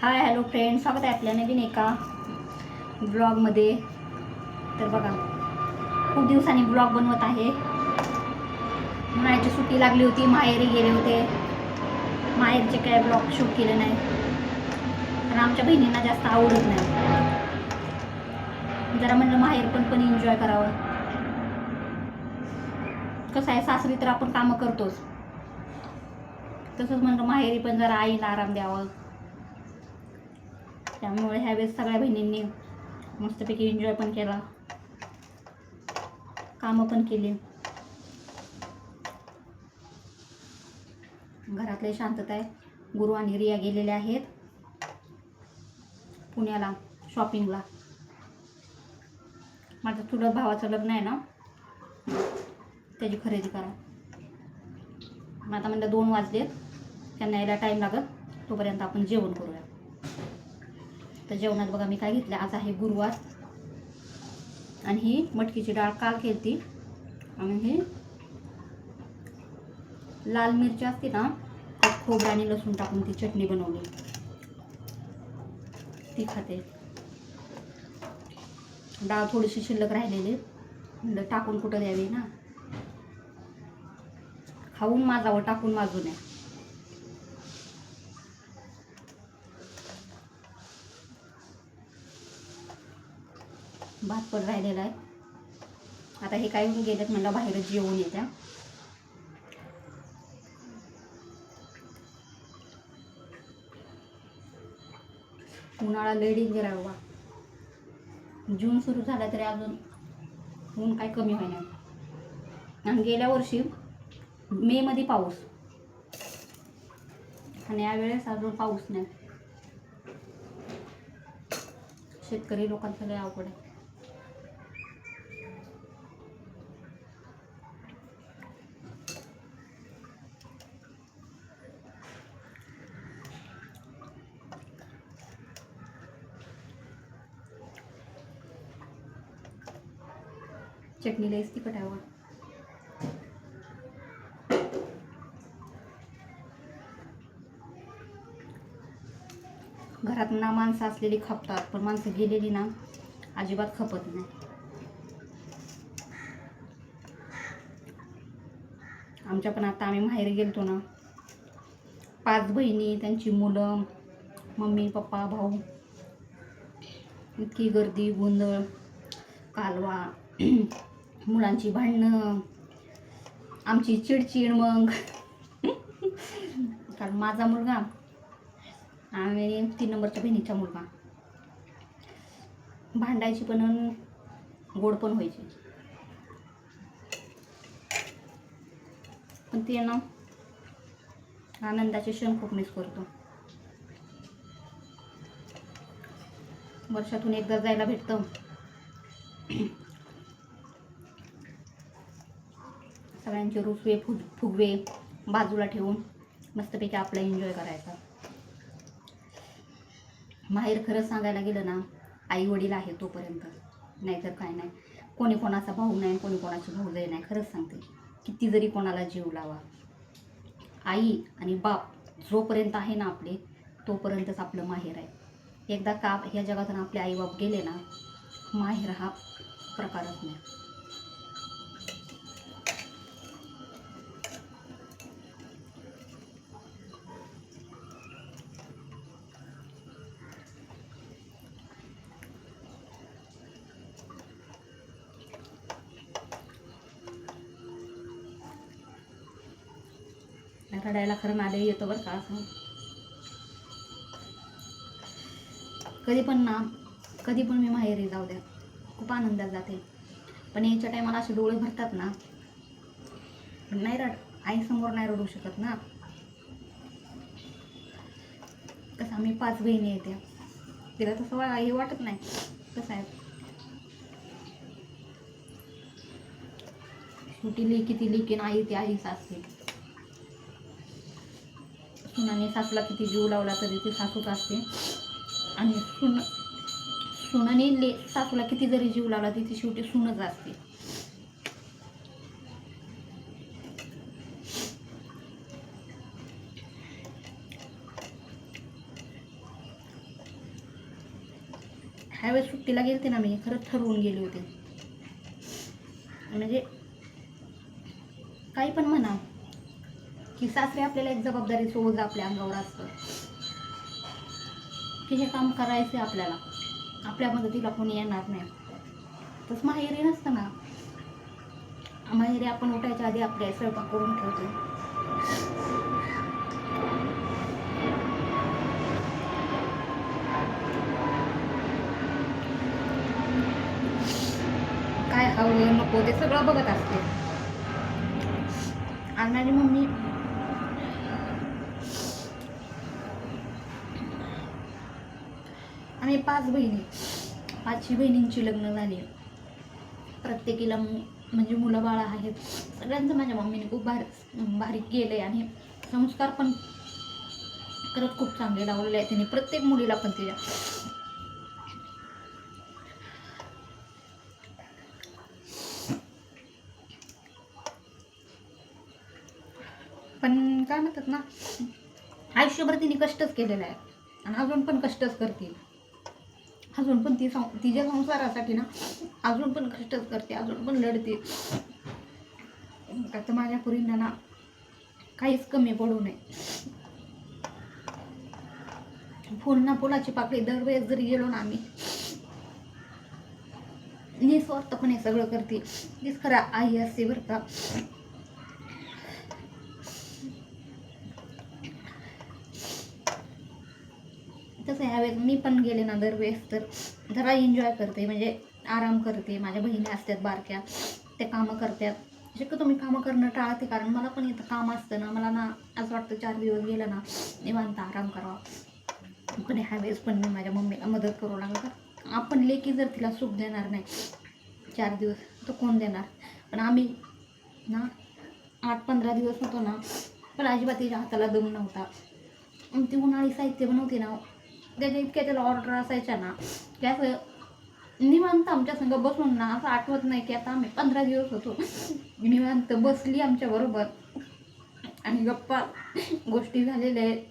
Hi hello friends, स्वागत आहे आपल्या नवीन एका ब्लॉगमध्ये. तर बघा, खूप दिवसांनी ब्लॉग बनवत आहे. उन्हाळ्याची सुट्टी लागली होती, माहेरी गेले होते. माहेरचे काय ब्लॉग शूट केले नाही, कारण आमच्या बहिणींना जास्त आवडत नाही. जरा म्हणलं माहेर पण एन्जॉय करावं. कसं आहे, सासरी तर आपण कामं करतोच, तसंच म्हणलं माहेरी पण जरा आईला आराम द्यावं. त्यामुळे ह्यावेळेस सगळ्या बहिणींनी मस्तपैकी एन्जॉय पण केला, कामं पण केली. घरातले शांतता आहे. गुरु आणि रिया गेलेले आहेत पुण्याला शॉपिंगला. माझं चुलत भावाचं लग्न आहे ना, त्याची खरेदी करा. आता म्हणलं 2 वाजलेत, त्यांना यायला टाईम लागत, तोपर्यंत आपण जेवण करूया. तर जेवणात बघा मी काय घेतलं. आज आहे गुरुवार, आणि ही मटकीची डाळ काल केली, आणि ही लाल मिरची असते ना, खोबरं आणि लसूण टाकून ती चटणी बनवली, ती खाते. डाळ थोडीशी शिल्लक राहिलेली, म्हणलं टाकून कुठं द्यावी ना, खाऊन माजावं, टाकून माजू नये. भात पण राहिलेला आहे. आता हे काय गेलेत, म्हणलं बाहेर जेवून येत्या. उन्हाळा लय डेंजर आहे बाबा. जून सुरू झाला तरी अजून ऊन काय कमी होईना. आणि गेल्या वर्षी मे मध्ये पाऊस, आणि यावेळेस अजून पाऊस नाही. शेतकरी लोकांचं लय अवघड आहे. चटणी लयच तिखट आहे. घरात ना माणसं असलेली खपतात, पण माणसं गेलेली ना अजिबात खपत नाही. आमच्या पण आता आम्ही माहेरी गेलतो ना, 5 बहिणी, त्यांची मुलं, मम्मी पप्पा भाऊ, इतकी गर्दी, गोंधळ, कालवा, मुलांची भांडणं, आमची चिडचिड. मग कारण माझा मुलगा आणि 3 नंबरच्या बहिणीचा मुलगा भांडायची पण, गोड पण व्हायची. पण ते ना आनंदाचे क्षण खूप मिस करतो. वर्षातून एकदा जायला भेटतं. सगळ्यांचे रुसवे फुगवे बाजूला ठेवून मस्तपैकी आपला एन्जॉय करायचा. माहेर खरं सांगायला गेलं ना, आई वडील आहे तोपर्यंत, नाहीतर काय नाही. कोणी कोणाचा भाऊ नाही, कोणी कोणाची भाऊजाई नाही. खरंच सांगते, किती जरी कोणाला जीव लावा, आई आणि बाप जोपर्यंत आहे ना आपले, तोपर्यंतच आपलं माहेर आहे. एकदा का ह्या जगातून आपले आई बाप गेले ना, माहेर हा प्रकारच नाही. रडायला खरं नाले येतो बरं का. असं कधी पण मी माहेरी जाऊ द्या, खूप आनंदात जाते. पण याच्या टायमाला असे डोळे भरतात ना, पण नाही आईसमोर नाही रडू शकत ना. कसं आम्ही 5 बहिणी येत्या, तिला तसं हे वाटत नाही. कसं आहे, शेवटी लेकी ती लेकीन, आई ती आईच असते. सुनाने सासूला किती जीव लावला तरी ती सासूच असते, आणि सुनाने सासूला किती जरी जीव लावला तरी ती शेवटी सूनच असते. ह्यावेळेस सुट्टीला गेलते ना मी, खरंच ठरवून गेले होते. म्हणजे काही पण म्हणा की सासरे आपल्याला एक जबाबदारी सोबत आपल्या अंगावर असतं की हे काम करायचं आपल्याला, आपल्या मदतीला कोणी येणार नाही. तसं माहेरी नसतं ना. माहेरी आपण उठायच्या आधी आपल्या स्वयंपाक करून ठेवतो. काय हवं नको ते सगळं बघत असते. आणि माझी मम्मी आम्ही 5 बहिणी, 5 बहिणींची लग्न झाली. प्रत्येकीला म्हणजे मुलं बाळा आहेत. सगळ्यांचं माझ्या मम्मीने खूप भारी केलं आहे. आणि संस्कार पण खरंच खूप चांगले लावलेले आहेत तिने प्रत्येक मुलीला पण तिच्या. पण काय म्हणतात ना, आयुष्यभर तिने कष्टच केलेलं आहे आणि अजून पण कष्टच करते. अजून पण तिच्या संसारासाठी ना अजून पण कष्टच करते, अजून पण लढते. आता माझ्या पुरींना ना काहीच कमी पडू नये. फुलाची पाकळी दरवेळेस जरी गेलो ना आम्ही, निस्वार्थपणे सगळं करते. तीच खरं आई असते बरं का. तसं ह्यावेळेस मी पण गेले ना दरवेळेस तर जरा एन्जॉय करते, म्हणजे आराम करते. माझ्या बहिणी असतात बारक्या, त्या कामं करतात. शक्यतो मी कामं करणं टाळते, कारण मला पण इथं काम असतं ना. मला ना असं वाटतं 4 दिवस गेलं ना निवांत आराम करावा. पण ह्यावेळेस पण मी माझ्या मम्मीला मदत करू लागला. आपण लेकी जर तिला सुख देणार नाही 4 दिवस तर कोण देणार. पण आम्ही ना 8-15 दिवस होतो ना, पण अजिबात तिच्या हाताला दम नव्हता. ती उन्हाळी साहित्य बनवते ना, त्याच्या इतक्या त्याला ऑर्डर असायच्या ना की असं निवांत आमच्या संग बसून ना, असं आठवत नाही की आता आम्ही 15 दिवस होतो. निवांत बसली आमच्या बरोबर आणि गप्पा गोष्टी झालेल्या आहेत.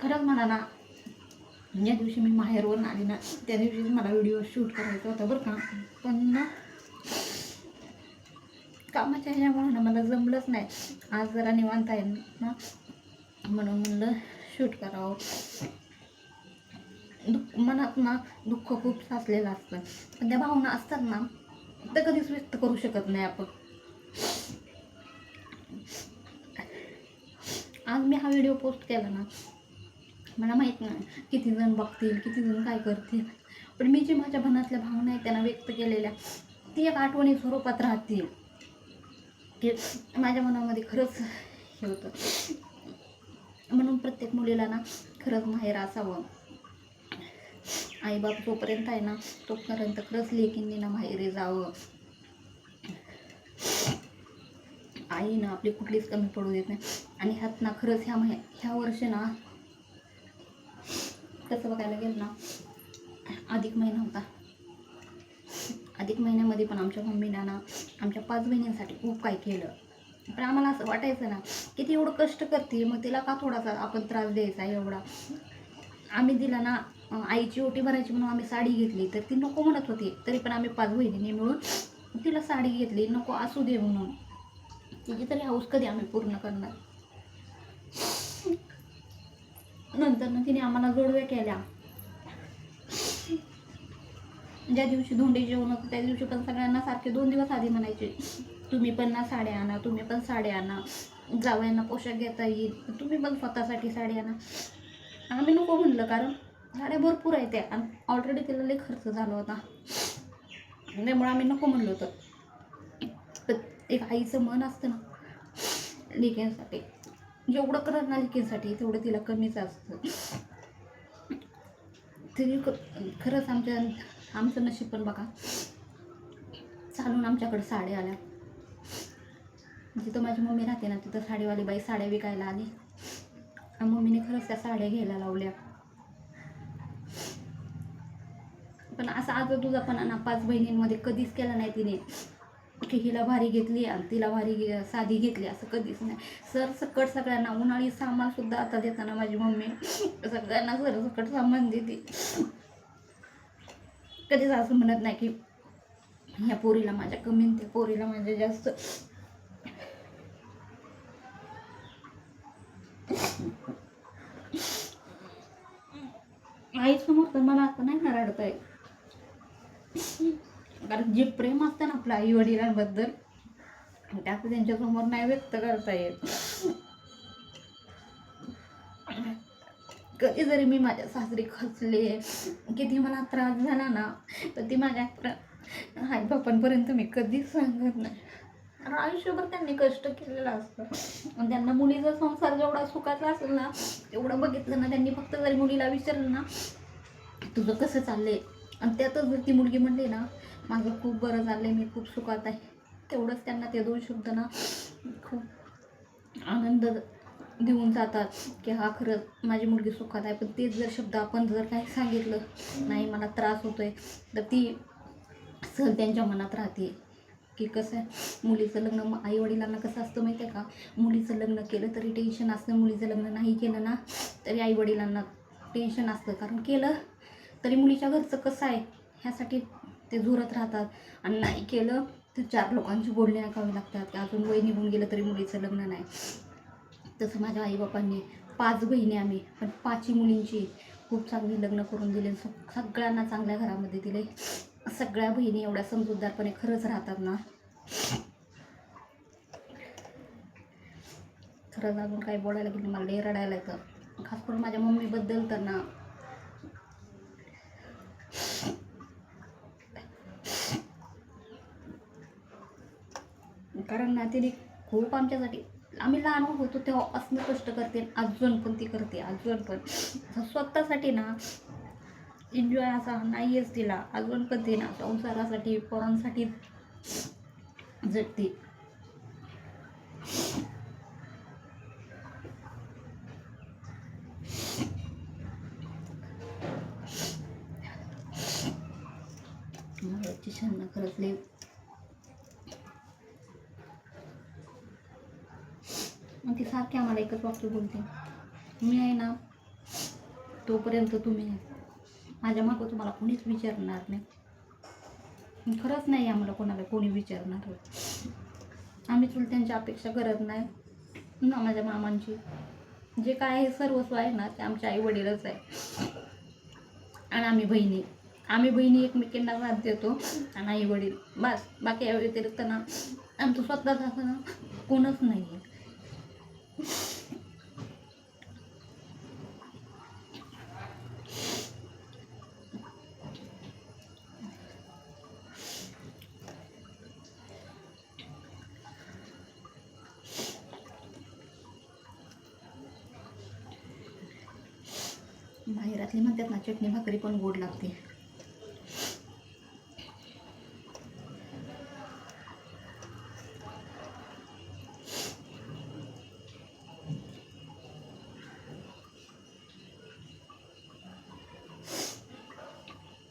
खरंच मला ना, ज्या दिवशी मी माहेरवरून आली ना त्या दिवशीच मला व्हिडिओ शूट करायचा होता बरं का. पण ना कामाच्या ह्याच्यामुळे ना मला जमलंच नाही. आज जरा निवांत आहे ना, म्हणून म्हणलं शूट करावं. मनात ना दुःख खूप साचलेलं असतं, पण त्या भावना असतात ना तर कधीच व्यक्त करू शकत नाही आपण. आज मी हा व्हिडिओ पोस्ट केला ना, मला माहीत नाही किती जण बघतील, किती जण काय करतील, पण मी जी माझ्या मनातल्या भावना आहेत त्यांना व्यक्त केलेल्या, ती एक आठवणी स्वरूपात राहतील की माझ्या मनामध्ये खरंच हे होतं. म्हणून प्रत्येक मुलीला ना खरंच माहेर असावं. आईबाप जोपर्यंत आहे ना तोपर्यंत खरंच लेकींनी ना माहेरी जावं. आई ना आपली कुठलीच कमी पडू देत नाही. आणि ह्यात ना खरंच ह्या वर्षी ना तसं बघायला गेलं ना, अधिक महिना होता. अधिक महिन्यामध्ये पण आमच्या मम्मीनं ना आमच्या 5 बहिणींसाठी खूप काय केलं. पण आम्हाला असं वाटायचं ना की ती एवढं कष्ट करते, मग तिला का थोडासा आपण त्रास द्यायचा एवढा. आम्ही तिला ना आईची ओटी भरायची म्हणून आम्ही साडी घेतली, तर ती नको म्हणत होती. तरी पण आम्ही 5 बहिणींनी मिळून तिला साडी घेतली, नको असू दे म्हणून. तिची तरी हौस कधी आम्ही पूर्ण करणार. नंतर ना तिने आम्हाला जोडव्या केल्या. ज्या दिवशी धोंडे जेवण होतं त्या दिवशी पण सगळ्यांना सारखे 2 दिवस आधी म्हणायचे, तुम्ही पण ना साड्या आणा, तुम्ही पण साड्या आणा, जावयांना पोशाख घेता येईल, तुम्ही पण स्वतःसाठी साडी आणा. आम्ही नको म्हणलं, कारण साड्या भरपूर आहेत त्या आणि ऑलरेडी तिला लई खर्च झाला होता. त्यामुळे आम्ही नको म्हणलो होतं. पण एक आईचं मन असतं ना लेकींसाठी, जेवढं करत ना लेकींसाठी तेवढं तिला कमीच असतं. तरी खरंच आमचं नशीब पण बघा, चालून आमच्याकडे साड्या आल्या. जिथं माझी मम्मी राहते ना तिथं साडीवाली बाई साड्या विकायला आली आणि मम्मीने खरंच त्या साड्या घ्यायला लावल्या. पण असा आजूबाजूपणा ना 5 बहिणींमध्ये कधीच केला नाही तिने, की हिला भारी घेतली आणि तिला भारी साधी घेतली, असं कधीच नाही. सरसकट सगळ्यांना उन्हाळी सामानसुद्धा आता देताना माझी मम्मी सगळ्यांना सरसकट सामान देते. कधीच असं म्हणत नाही की ह्या पोरीला माझ्या कमी आणि त्या पोरीला माझ्या जास्त. आईसमोर तर मला आता नाही ना रडता येत, कारण जे प्रेम असतं ना आपलं आई वडिलांबद्दल ते आता त्यांच्यासमोर नाही व्यक्त करता येत. कधी जरी मी माझ्या सासरी खचले, किती मला त्रास झाला ना, तर ती माझ्या आई बापांपर्यंत मी कधीच सांगत नाही. कारण आयुष्यभर त्यांनी कष्ट केलेलं असतं आणि त्यांना मुलीचा संसार जेवढा सुखाचा असेल ना तेवढं बघितलं ना त्यांनी. फक्त जरी मुलीला विचारलं ना तुझं कसं चाललंय, आणि त्यातच जर ती मुलगी म्हणली ना माझं खूप बरं चाललंय, मी खूप सुखात आहे, तेवढंच त्यांना ते 2 शब्द ना खूप आनंद देऊन जातात की हा खरंच माझी मुलगी सुखात आहे. पण तेच जर शब्द आपण जर काही सांगितलं नाही मला त्रास होतोय, तर ती सहज त्यांच्या मनात राहते. की कसं आहे मुलीचं लग्न, आईवडिलांना कसं असतं माहिती आहे का, मुलीचं लग्न केलं तरी टेन्शन असतं, मुलीचं लग्न नाही केलं ना तरी आईवडिलांना टेन्शन असतं. कारण केलं तरी मुलीच्या घरचं कसं आहे ह्यासाठी ते झुरत राहतात, आणि नाही केलं तर 4 लोकांची बोलणी ऐकावी लागतात की अजून वय निघून गेलं तरी मुलीचं लग्न नाही. तसं माझ्या आईबापांनी 5 बहिणी आम्ही, पण 5ही मुलींची खूप चांगली लग्न करून दिले, सगळ्यांना चांगल्या घरामध्ये दिले. सगळ्या बहिणी एवढ्या समजूतदारपणे खरंच राहतात ना, खरंच अजून काही बोलायला गेलं मला लई रडायला येतं. खास करून माझ्या मम्मीबद्दल तर ना कारण ना तिने खूप आमच्यासाठी, आम्ही लहान होतो तेव्हा असं कष्ट करते, अजून पण ती करते, अजून पण स्वतःसाठी ना एन्जॉय असा नाहीच तिला, अजून पण ती ना संसारासाठी पोरांसाठी जगते. मला खरंच लई ती सारखी आम्हाला एकच वाक्य बोलते, मी आहे ना तोपर्यंत तुम्ही आहे, माझ्या मागं तुम्हाला कोणीच विचारणार नाही. खरंच नाही आम्हाला कोणाला कोणी विचारणार, आम्ही चुलत्यांची अपेक्षा करत नाही ना. माझ्या मामांची जे काय आहे सर्वस्व आहे ना ते आमच्या आई वडीलच आहे, आणि आम्ही बहिणी एकमेकींना साथ देतो आणि आई वडील बस. बाकी या व्यतिरिक्त ना आमचं स्वतःच असं ना कोणच नाही आहे. बाहेरातली म्हणतात ना चटणी भाकरी पण गोड लागते.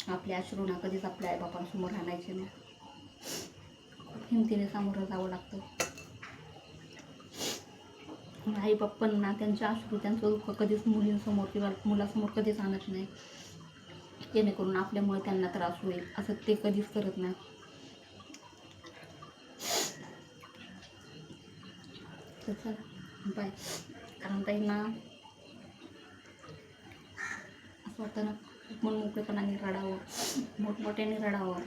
आपले अश्रू ना कधीच आपल्या आईबापांसमोर आणायचे नाही, खूप हिमतीने सामोरं जावं लागतं. आईबापांना त्यांचे अश्रू त्यांचं दुःख कधीच मुलींसमोर किंवा मुलासमोर कधीच आणत नाही, जेणेकरून आपल्यामुळे त्यांना त्रास होईल असं ते कधीच करत नाही. तर चला बाय. कारण त्यांना असं वाटतं ना मन मोकळेपणाने रडावं, मोठमोठ्याने रडावं.